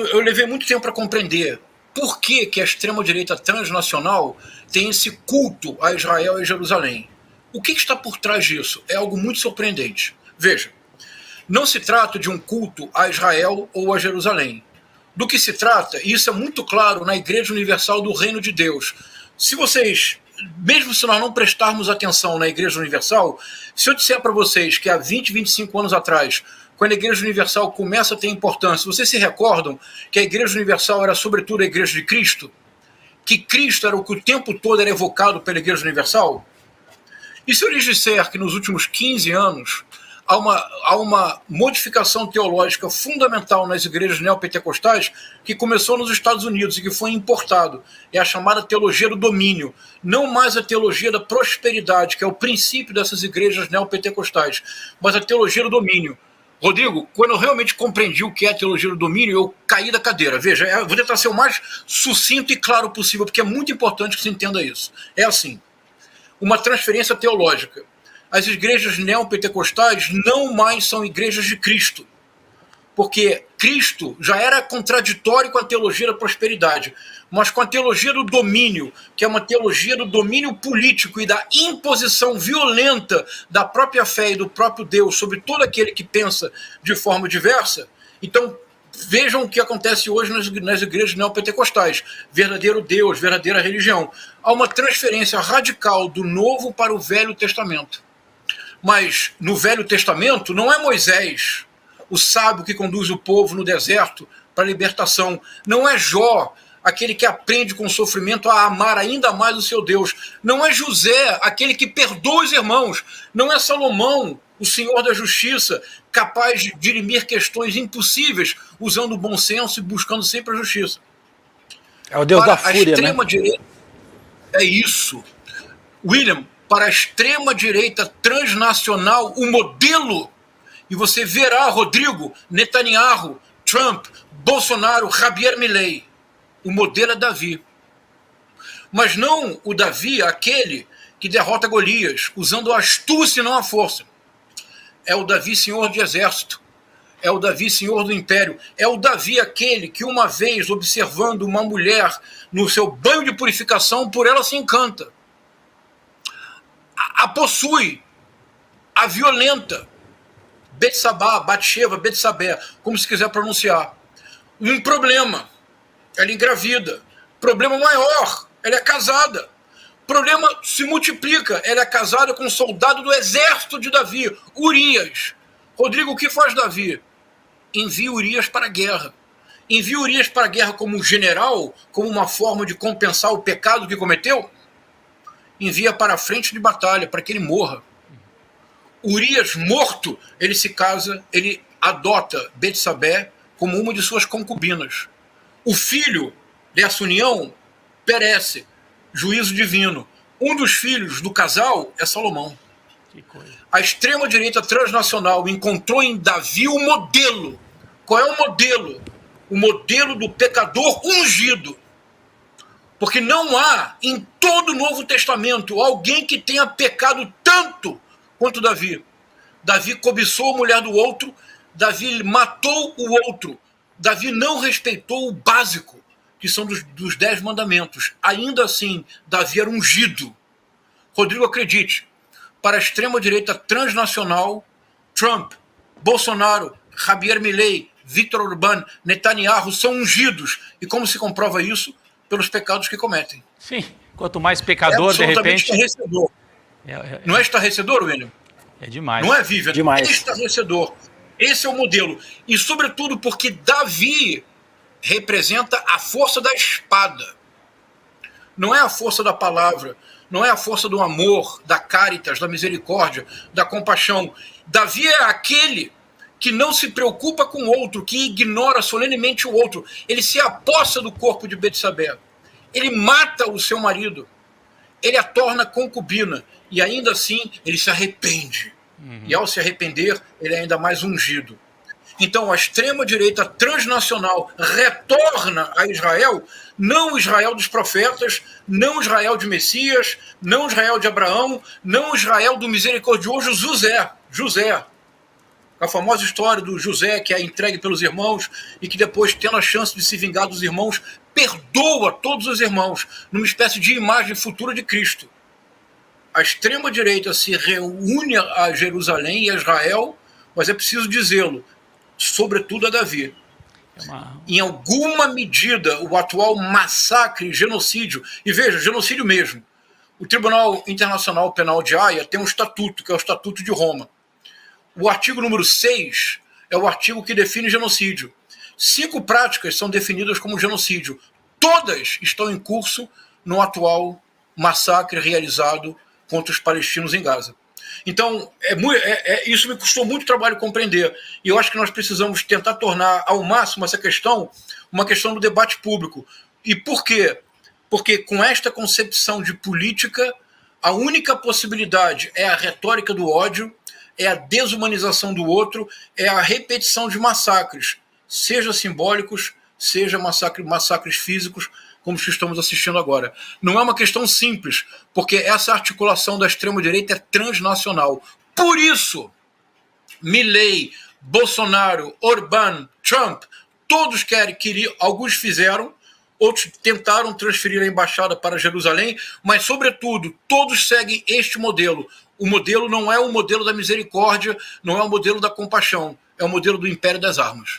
eu levei muito tempo para compreender por que a extrema-direita transnacional tem esse culto a Israel e Jerusalém. O que está por trás disso? É algo muito surpreendente. Veja, não se trata de um culto a Israel ou a Jerusalém. Do que se trata, e isso é muito claro na Igreja Universal do Reino de Deus. Se vocês, mesmo se nós não prestarmos atenção na Igreja Universal, se eu disser para vocês que há 20, 25 anos atrás, quando a Igreja Universal começa a ter importância, vocês se recordam que a Igreja Universal era sobretudo a Igreja de Cristo? Que Cristo era o que o tempo todo era evocado pela Igreja Universal? E se eu lhes disser que nos últimos 15 anos há uma modificação teológica fundamental nas igrejas neopentecostais que começou nos Estados Unidos e que foi importado, é a chamada teologia do domínio, não mais a teologia da prosperidade, que é o princípio dessas igrejas neopentecostais, mas a teologia do domínio. Rodrigo, quando eu realmente compreendi o que é a teologia do domínio, eu caí da cadeira. Veja, eu vou tentar ser o mais sucinto e claro possível, porque é muito importante que se entenda isso. É assim, uma transferência teológica. As igrejas neopentecostais não mais são igrejas de Cristo, porque Cristo já era contraditório com a teologia da prosperidade, mas com a teologia do domínio, que é uma teologia do domínio político e da imposição violenta da própria fé e do próprio Deus sobre todo aquele que pensa de forma diversa. Então, vejam o que acontece hoje nas igrejas neopentecostais. Verdadeiro Deus, verdadeira religião. Há uma transferência radical do Novo para o Velho Testamento. Mas no Velho Testamento não é Moisés, o sábio que conduz o povo no deserto para a libertação. Não é Jó, aquele que aprende com sofrimento a amar ainda mais o seu Deus. Não é José, aquele que perdoa os irmãos. Não é Salomão, o Senhor da Justiça, capaz de dirimir questões impossíveis usando o bom senso e buscando sempre a justiça. É o Deus da fúria, né? A extrema-direita é isso. William, para a extrema-direita transnacional, o modelo, e você verá, Rodrigo, Netanyahu, Trump, Bolsonaro, Javier Milei, o modelo é Davi. Mas não o Davi, aquele que derrota Golias, usando a astúcia e não a força. É o Davi, senhor de exército. É o Davi, senhor do império. É o Davi, aquele que uma vez, observando uma mulher no seu banho de purificação, por ela se encanta. A possui, a violenta, Betsabá, Batsheva, Betsabé, como se quiser pronunciar. Um problema, ela engravida. Problema maior, ela é casada. Problema se multiplica, ela é casada com um soldado do exército de Davi, Urias. Rodrigo, o que faz Davi? Envia Urias para a guerra. Envia Urias para a guerra como um general, como uma forma de compensar o pecado que cometeu? Envia para a frente de batalha, para que ele morra. Urias, morto, ele se casa, ele adota Betsabé como uma de suas concubinas. O filho dessa união perece, juízo divino. Um dos filhos do casal é Salomão. Que coisa. A extrema-direita transnacional encontrou em Davi o modelo. Qual é o modelo? O modelo do pecador ungido. Porque não há em todo o Novo Testamento alguém que tenha pecado tanto quanto Davi. Davi cobiçou a mulher do outro, Davi matou o outro, Davi não respeitou o básico, que são dos 10 mandamentos. Ainda assim, Davi era ungido. Rodrigo, acredite, para a extrema-direita transnacional, Trump, Bolsonaro, Javier Milei, Viktor Orbán, Netanyahu são ungidos. E como se comprova isso? Pelos pecados que cometem. Sim, quanto mais pecador, de repente... Estarrecedor. Não é estarrecedor, William? É demais. Não é, Vivian? Demais. É estarrecedor. Esse é o modelo. E, sobretudo, porque Davi representa a força da espada. Não é a força da palavra, não é a força do amor, da caritas, da misericórdia, da compaixão. Davi é aquele que não se preocupa com o outro, que ignora solenemente o outro. Ele se apossa do corpo de Betsabé. Ele mata o seu marido. Ele a torna concubina. E ainda assim, ele se arrepende. E ao se arrepender, ele é ainda mais ungido. Então, a extrema-direita transnacional retorna a Israel, não o Israel dos profetas, não o Israel de Messias, não o Israel de Abraão, não o Israel do misericordioso José. A famosa história do José, que é entregue pelos irmãos e que depois, tendo a chance de se vingar dos irmãos, perdoa todos os irmãos, numa espécie de imagem futura de Cristo. A extrema-direita se reúne a Jerusalém e a Israel, mas é preciso dizê-lo, sobretudo a Davi. Em alguma medida, o atual massacre, genocídio, e veja, genocídio mesmo. O Tribunal Internacional Penal de Haia tem um estatuto, que é o Estatuto de Roma. O artigo número 6 é o artigo que define genocídio. 5 práticas são definidas como genocídio. Todas estão em curso no atual massacre realizado contra os palestinos em Gaza. Então, isso me custou muito trabalho compreender. E eu acho que nós precisamos tentar tornar ao máximo essa questão uma questão do debate público. E por quê? Porque com esta concepção de política, a única possibilidade é a retórica do ódio, é a desumanização do outro, é a repetição de massacres, seja simbólicos, seja massacres físicos, como os que estamos assistindo agora. Não é uma questão simples, porque essa articulação da extrema-direita é transnacional. Por isso, Milei, Bolsonaro, Orbán, Trump, todos queriam, alguns fizeram, outros tentaram transferir a embaixada para Jerusalém, mas, sobretudo, todos seguem este modelo. O modelo não é o modelo da misericórdia, não é o modelo da compaixão, é o modelo do império das armas.